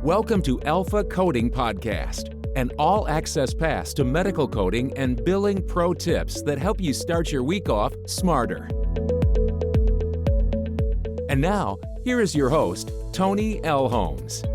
Welcome to Alpha Coding Podcast, an all-access pass to medical coding and billing pro tips that help you start your week off smarter. And now, here is your host, Toni Elhoms.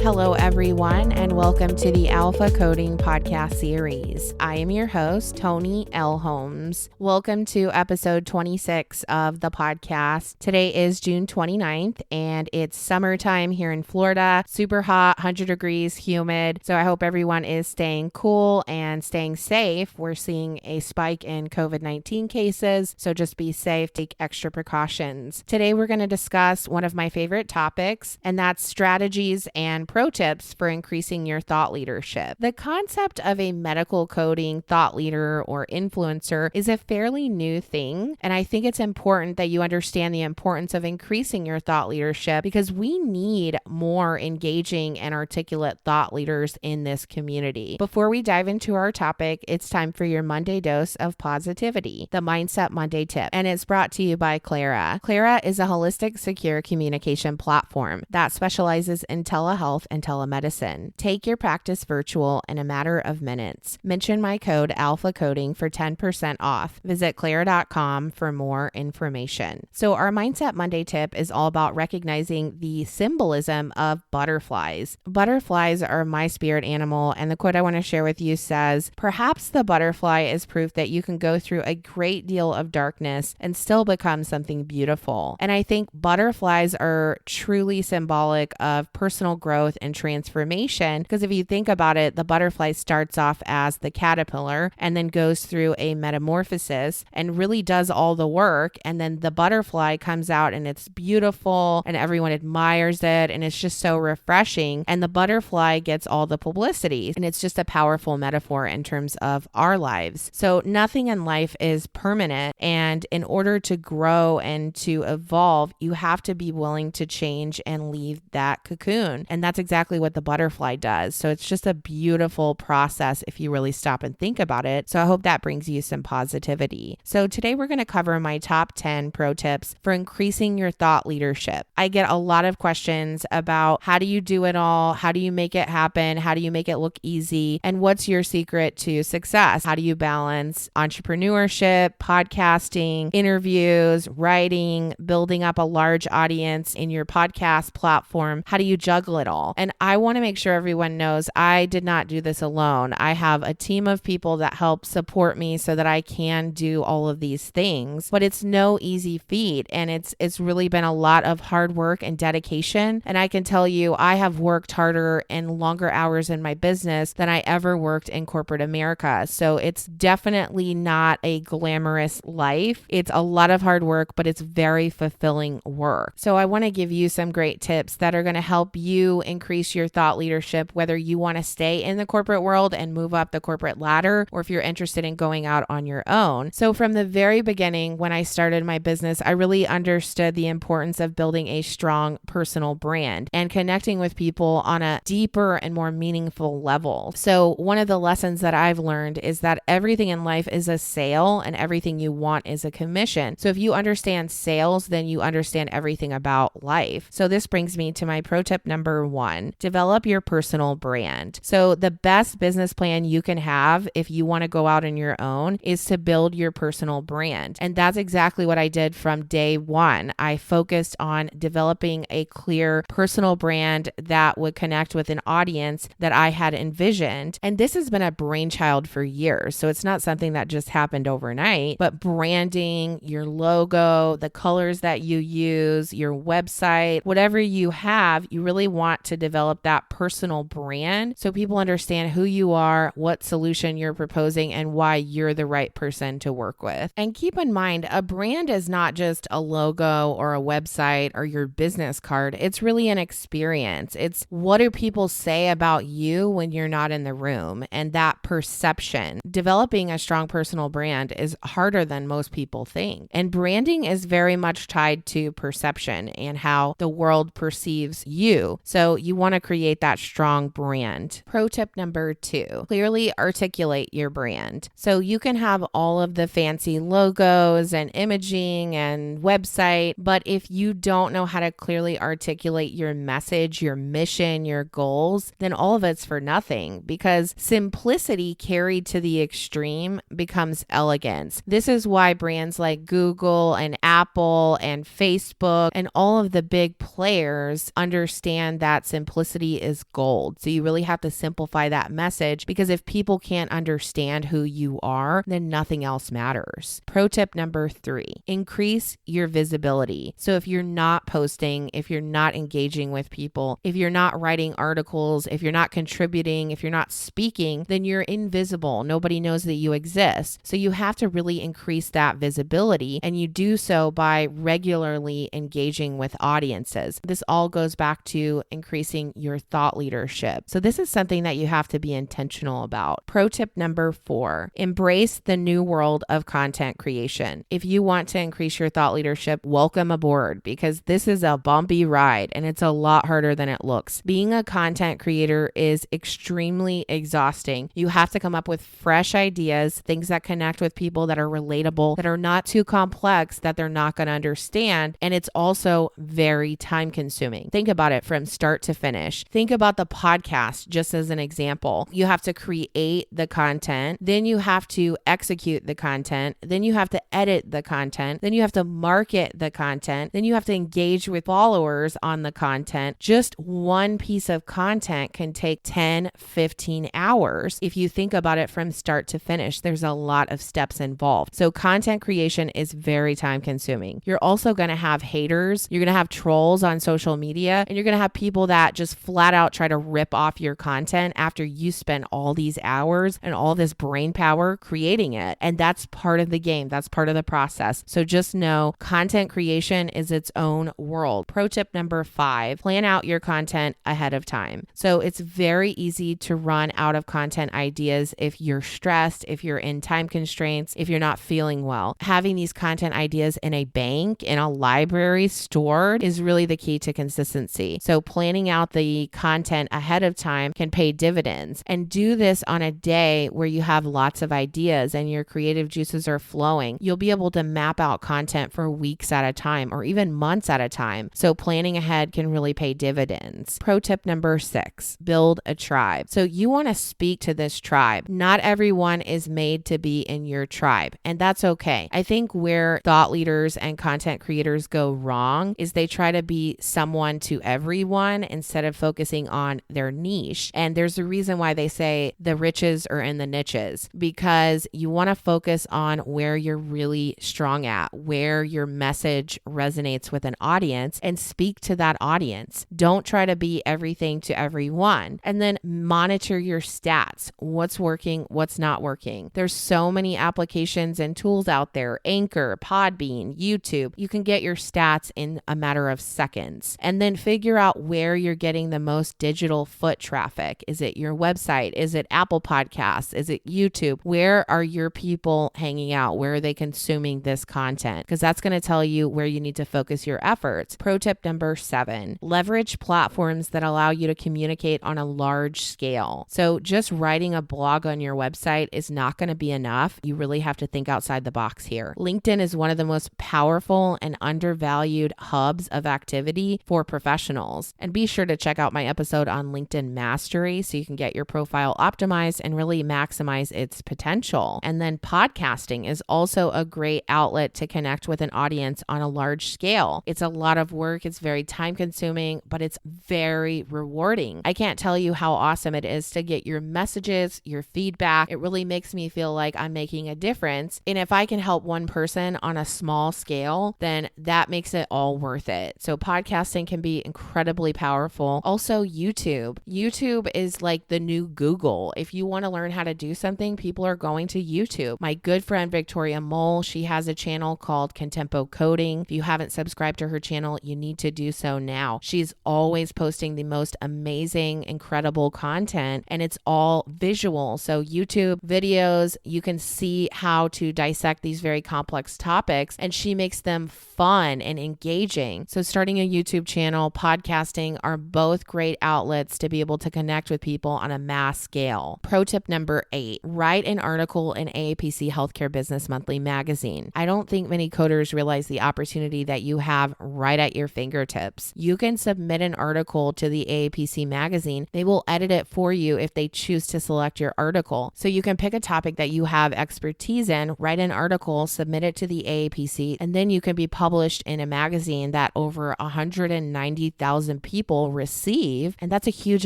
Hello, everyone, and welcome to the Alpha Coding Podcast series. I am your host, Toni Elhoms. Welcome to episode 26 of the podcast. Today is June 29th, and it's summertime here in Florida. Super hot, 100 degrees, humid. So I hope everyone is staying cool and staying safe. We're seeing a spike in COVID-19 cases, so just be safe, take extra precautions. Today, we're going to discuss one of my favorite topics, and that's strategies and pro tips for increasing your thought leadership. The concept of a medical coding thought leader or influencer is a fairly new thing, and I think it's important that you understand the importance of increasing your thought leadership because we need more engaging and articulate thought leaders in this community. Before we dive into our topic, it's time for your Monday dose of positivity, the Mindset Monday tip, and it's brought to you by Clara. Clara is a holistic, secure communication platform that specializes in telehealth and telemedicine. Take your practice virtual in a matter of minutes. Mention my code Alpha Coding for 10% off. Visit Clara.com for more information. So our Mindset Monday tip is all about recognizing the symbolism of butterflies. Butterflies are my spirit animal, and the quote I want to share with you says, "Perhaps the butterfly is proof that you can go through a great deal of darkness and still become something beautiful." And I think butterflies are truly symbolic of personal growth and transformation, because if you think about it, the butterfly starts off as the caterpillar and then goes through a metamorphosis and really does all the work, and then the butterfly comes out and it's beautiful and everyone admires it and it's just so refreshing, and the butterfly gets all the publicity, and it's just a powerful metaphor in terms of our lives. So nothing in life is permanent, and in order to grow and to evolve, you have to be willing to change and leave that cocoon, and that's exactly what the butterfly does. So it's just a beautiful process if you really stop and think about it. So I hope that brings you some positivity. So today we're going to cover my top 10 pro tips for increasing your thought leadership. I get a lot of questions about how do you do it all? How do you make it happen? How do you make it look easy? And what's your secret to success? How do you balance entrepreneurship, podcasting, interviews, writing, building up a large audience in your podcast platform? How do you juggle it all? And I want to make sure everyone knows I did not do this alone. I have a team of people that help support me so that I can do all of these things, but it's no easy feat. And it's really been a lot of hard work and dedication. And I can tell you, I have worked harder and longer hours in my business than I ever worked in corporate America. So it's definitely not a glamorous life. It's a lot of hard work, but it's very fulfilling work. So I want to give you some great tips that are going to help you increase your thought leadership, whether you want to stay in the corporate world and move up the corporate ladder, or if you're interested in going out on your own. So from the very beginning, when I started my business, I really understood the importance of building a strong personal brand and connecting with people on a deeper and more meaningful level. So one of the lessons that I've learned is that everything in life is a sale and everything you want is a commission. So if you understand sales, then you understand everything about life. So this brings me to my pro tip number 1, develop your personal brand. So the best business plan you can have if you want to go out on your own is to build your personal brand. And that's exactly what I did from day one. I focused on developing a clear personal brand that would connect with an audience that I had envisioned. And this has been a brainchild for years. So it's not something that just happened overnight, but branding, your logo, the colors that you use, your website, whatever you have, you really want to develop that personal brand so people understand who you are, what solution you're proposing, and why you're the right person to work with. And keep in mind, a brand is not just a logo or a website or your business card. It's really an experience. It's what do people say about you when you're not in the room, and that perception. Developing a strong personal brand is harder than most people think. And branding is very much tied to perception and how the world perceives you. So you want to create that strong brand. Pro tip number 2, clearly articulate your brand. So So you can have all of the fancy logos and imaging and website, but if you don't know how to clearly articulate your message, your mission, your goals, then all of it's for nothing, because simplicity carried to the extreme becomes elegance. This is why brands like Google and Apple and Facebook and all of the big players understand that simplicity is gold. So you really have to simplify that message, because if people can't understand who you are, then nothing else matters. Pro tip number 3, increase your visibility. So if you're not posting, if you're not engaging with people, if you're not writing articles, if you're not contributing, if you're not speaking, then you're invisible. Nobody knows that you exist. So you have to really increase that visibility, and you do so by regularly engaging with audiences. This all goes back to increasing your thought leadership. So this is something that you have to be intentional about. Pro tip number 4, embrace the new world of content creation. If you want to increase your thought leadership, welcome aboard, because this is a bumpy ride and it's a lot harder than it looks. Being a content creator is extremely exhausting. You have to come up with fresh ideas, things that connect with people, that are relatable, that are not too complex, that they're not going to understand. And it's also very time consuming. Think about it from start to finish. Think about the podcast just as an example. You have to create the content, then you have to execute the content, then you have to edit the content, then you have to market the content, then you have to engage with followers on the content. Just one piece of content can take 10, 15 hours. If you think about it from start to finish, there's a lot of steps involved. So content creation is very time consuming. You're also going to have haters. You're going to have trolls on social media, and you're going to have people that just flat out try to rip off your content after you spend all these hours and all this brain power creating it. And that's part of the game. That's part of the process. So just know content creation is its own world. Pro tip number 5, plan out your content ahead of time. So it's very easy to run out of content ideas if you're stressed, if you're in time constraints, if you're not feeling well. Having these content ideas in a bank, in a library stored, is really the key to consistency. So planning out the content ahead of time can pay dividends, and do this on a day where you have lots of ideas and your creative juices are flowing. You'll be able to map out content for weeks at a time or even months at a time. So planning ahead can really pay dividends. Pro tip number 6, build a tribe. So you want to speak to this tribe. Not everyone is made to be in your tribe, and that's okay. I think where thought leaders and content creators go wrong is they try to be someone to everyone instead of focusing on their niche. And there's a reason why they say the riches are in the niches, because you want to focus on where you're really strong at, where your message resonates with an audience, and speak to that audience. Don't try to be everything to everyone. And then monitor your stats. What's working, what's not working. There's so many applications and tools out there. Anchor, Podbean, YouTube. You can get your stats in a matter of seconds. And then figure out where you're getting the most digital foot traffic. Is it your website? Is it Apple Podcasts? Is it YouTube? Where are your people hanging out? Where are they consuming this content? Because that's going to tell you where you need to focus your efforts. Pro tip number 7, leverage platforms that allow you to communicate on a large scale. So just writing a blog on your website is not going to be enough. You really have to think outside the box here. LinkedIn is one of the most powerful and undervalued hubs of activity for professionals. And be sure to check out my episode on LinkedIn Mastery so you can get your profile optimized and really maximize its potential. And then podcasting is also a great outlet to connect with an audience on a large scale. It's a lot of work. It's very time consuming, but it's very rewarding. I can't tell you how awesome it is to get your messages, your feedback. It really makes me feel like I'm making a difference. And if I can help one person on a small scale, then that makes it all worth it. So podcasting can be incredibly powerful. Also, YouTube. YouTube is like the new Google. If you want to learn how to do something, people are going to YouTube. My good friend Victoria Mole, she has a channel called Contempo Coding. If you haven't subscribed to her channel, you need to do so now. She's always posting the most amazing, incredible content, and it's all visual. So YouTube videos, you can see how to dissect these very complex topics, and she makes them fun and engaging. So starting a YouTube channel, podcasting are both great outlets to be able to connect with people on a mass scale. Pro tip number 8, write an article in AAPC Healthcare Business Monthly magazine. I don't think many coders realize the opportunity that you have right at your fingertips. You can submit an article to the AAPC magazine. They will edit it for you if they choose to select your article. So you can pick a topic that you have expertise in, write an article, submit it to the AAPC, and then you can be published in a magazine that over 190,000 people receive, and that's a huge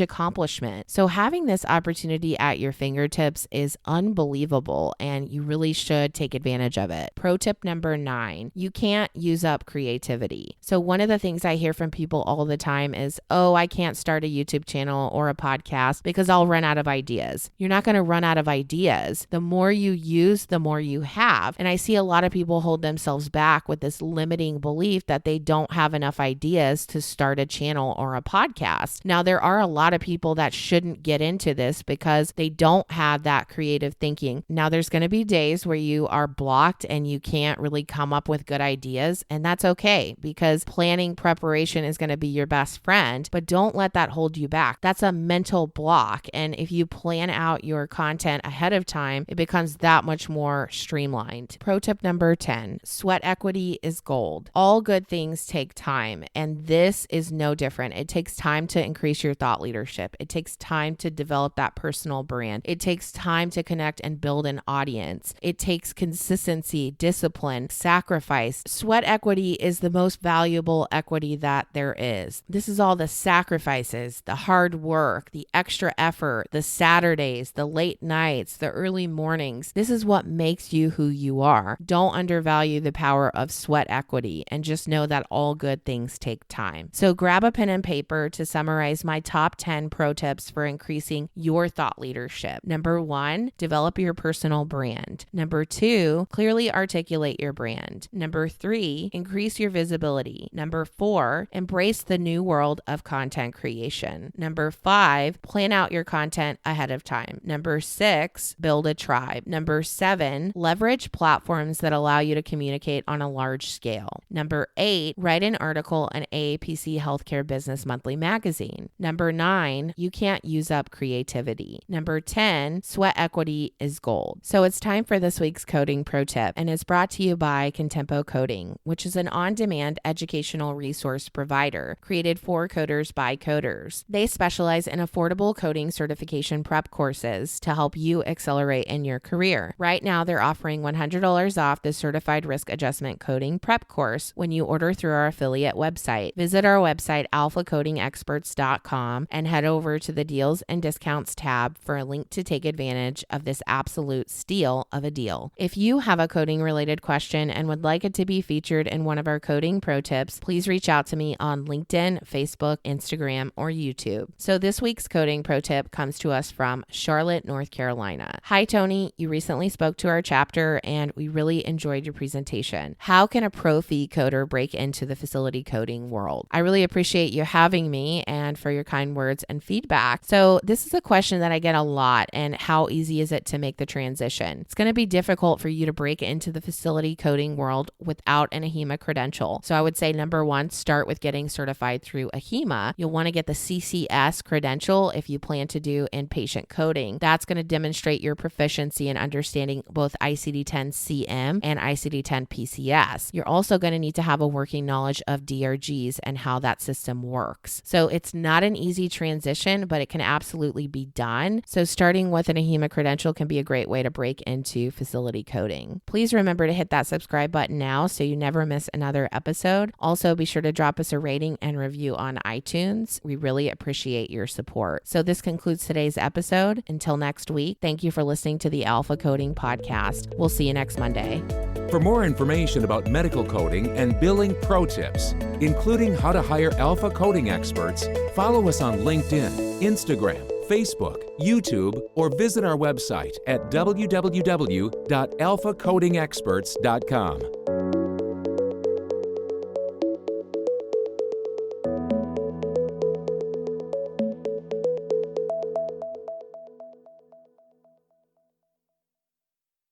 accomplishment. So having this opportunity at your fingertips is unbelievable, and you really should take advantage of it. Pro tip number 9, you can't use up creativity. So one of the things I hear from people all the time is, oh, I can't start a YouTube channel or a podcast because I'll run out of ideas. You're not going to run out of ideas. The more you use, the more you have. And I see a lot of people hold themselves back with this limiting belief that they don't have enough ideas to start a channel or a podcast. Now, there are a lot of people that shouldn't get into this because they don't have that creative thinking. Now, there's going to be days where you are blocked and you can't really come up with good ideas, and that's okay because planning preparation is going to be your best friend, but don't let that hold you back. That's a mental block, and if you plan out your content ahead of time, it becomes that much more streamlined. Pro tip number 10, sweat equity is gold. All good things take time, and this is no different. It takes time to increase your thought leadership. It takes time to develop that personal brand. It takes time to connect and build an audience. It takes consistency, discipline, sacrifice. Sweat equity is the most valuable equity that there is. This is all the sacrifices, the hard work, the extra effort, the Saturdays, the late nights, the early mornings. This is what makes you who you are. Don't undervalue the power of sweat equity, and just know that all good things take time. So grab a pen and paper to summarize my top 10 pro tips for increasing your thought leadership. Number 1, develop your personal brand. Number 2, clearly articulate your brand. Number 3, increase your visibility. Number 4, embrace the new world of content creation. Number 5, plan out your content ahead of time. Number 6, build a tribe. Number 7, leverage platforms that allow you to communicate on a large scale. Number 8, write an article in AAPC Healthcare Business Monthly magazine. Number 9, you can't use up creativity. Number 10, sweat equity is gold. So it's time for this week's coding pro tip, and it's brought to you by Contempo Coding, which is an on-demand educational resource provider created for coders by coders. They specialize in affordable coding certification prep courses to help you accelerate in your career. Right now, they're offering $100 off the Certified Risk Adjustment Coding Prep course when you order through our affiliate website. Visit our website, alphacodingexperts.com, and head over to the Deals and Discounts tab for a link to take advantage of this absolute steal of a deal. If you have a coding-related question and would like it to be featured in one of our coding pro tips, please reach out to me on LinkedIn, Facebook, Instagram, or YouTube. So this week's coding pro tip comes to us from Charlotte, North Carolina. Hi, Toni. You recently spoke to our chapter and we really enjoyed your presentation. How can a pro-fee coder break into the facility coding world? I really appreciate you having me and for your kind words and feedback. So this is a question that I get a lot, and how easy is it to make the transition? It's going to be difficult for you to break into the facility coding world without an AHIMA credential. So I would say number 1, start with getting certified through AHIMA. You'll want to get the CCS credential if you plan to do inpatient coding. That's going to demonstrate your proficiency in understanding both ICD-10-CM and ICD-10 You're also going to need to have a working knowledge of DRGs and how that system works. So it's not an easy transition, but it can absolutely be done. So starting with an AHIMA credential can be a great way to break into facility coding. Please remember to hit that subscribe button now so you never miss another episode. Also, be sure to drop us a rating and review on iTunes. We really appreciate your support. So this concludes today's episode. Until next week, thank you for listening to the Alpha Coding Podcast. We'll see you next Monday. For more information about medical coding and billing pro tips, including how to hire alpha coding experts, follow us on LinkedIn, Instagram, Facebook, YouTube, or visit our website at www.alphacodingexperts.com.